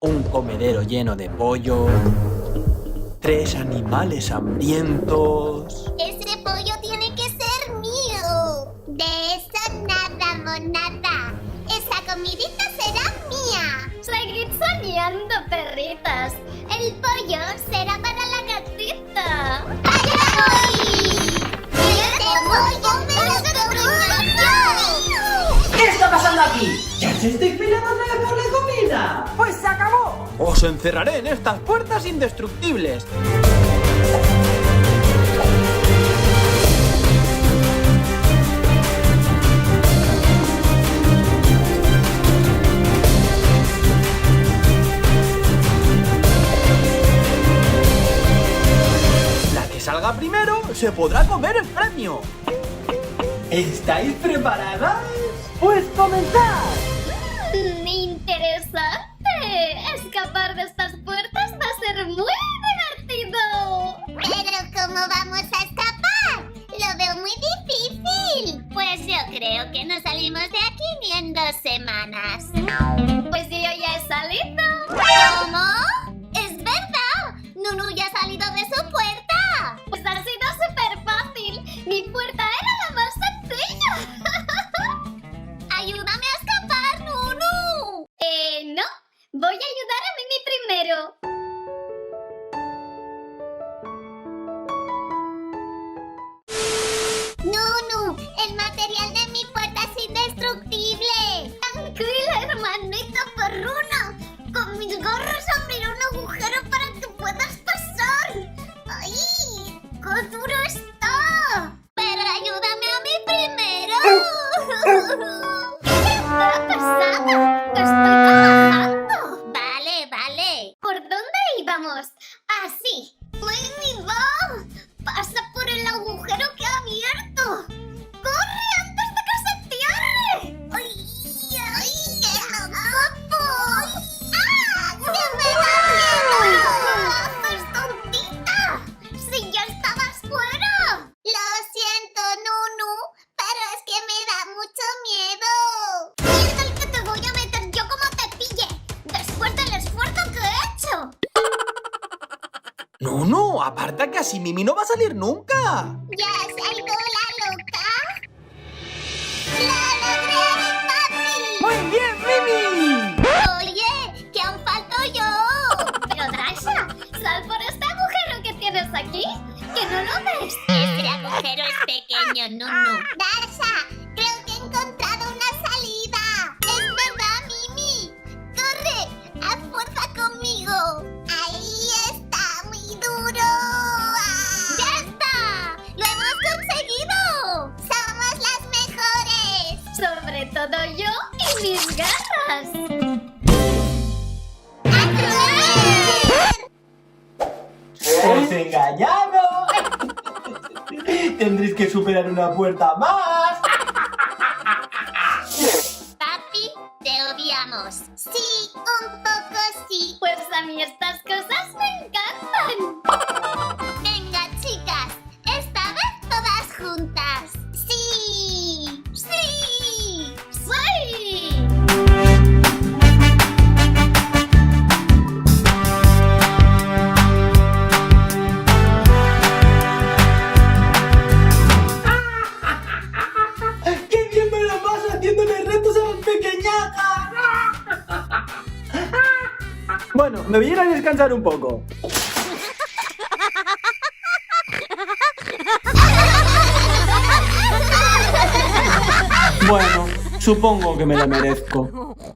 un comedero lleno de pollo, 3 animales hambrientos. Ese pollo tiene que ser mío. De eso nada, monada. Esa comidita será mía. Seguid soñando, perritas. El pollo será para la gatita. ¡Allá voy! ¡Este pollo me lo como yo! ¿Qué está pasando aquí? ¿Ya se estáis peleando otra vez por la comida? ¡Pues se acabó! Os encerraré en estas puertas indestructibles. La que salga primero se podrá comer el premio. ¿Estáis preparadas? ¡Pues comenzad! Interesante. Escapar de estas puertas va a ser muy divertido. Pero ¿cómo vamos a escapar? Lo veo muy difícil. Pues yo creo que no salimos de aquí ni en 2 semanas. Pues yo ya he salido. ¿Cómo? ¡Es verdad! ¡Nunu ya ha salido de su puerta! Pues ha sido súper fácil. Mi puerta era la más sencilla. ¡Ayúdame a escapar, Nunu! No. Voy a ayudar a Mimi primero. ¡Nunu! ¡El material de mi puerta es indestructible! Tranquila, hermanito perruno. Con mis garras abriré un agujero para que puedas pasar. ¡Ay! ¡Qué duro está! ¡Pero ayúdame a mí primero! ¿Qué está pasando? Estoy trabajando. Vale. ¿Por dónde íbamos? Así. ¡Mimi, va! ¡Pasa por el agujero que ha abierto! ¡Corre antes de que se cierre! ¡Ay! ¡Que no capo! ¡Ah! ¡Se me da miedo! ¿Qué haces, tontita? ¡Si ya estabas fuera! Lo siento, Nunu, pero es que me da mucho miedo. ¿Quién es el que te voy a meter yo como te pille? Después del esfuerzo que he hecho. No, aparta que así Mimi no va a salir nunca. ¿Ya se ha ido la loca? ¡Lo logré, papi! ¡Muy bien, Mimi! Oye, que aún falto yo. Pero Dasha, sal por este agujero que tienes aquí, que no lo ves. Este agujero es pequeño, Nunu. Dasha, creo que he encontrado una salida. Es verdad, Mimi. Corre, haz fuerza conmigo. Ahí está, muy duro. ¡Ah! ¡Ya está! ¡Lo hemos conseguido! ¡Somos las mejores! Sobre todo yo y mis garras. ¡A correr! ¡Os he engañado! Tendréis que superar una puerta más. Papi, te odiamos. Sí, un poco sí. Pues a mí estas cosas me encantan. Venga, chicas, esta vez todas juntas. ¡Sí! ¡Sí! ¡Sí! ¡Qué bien me lo paso haciéndole retos a las pequeñajas! Bueno, me voy a ir a descansar un poco. Bueno, supongo que me lo merezco.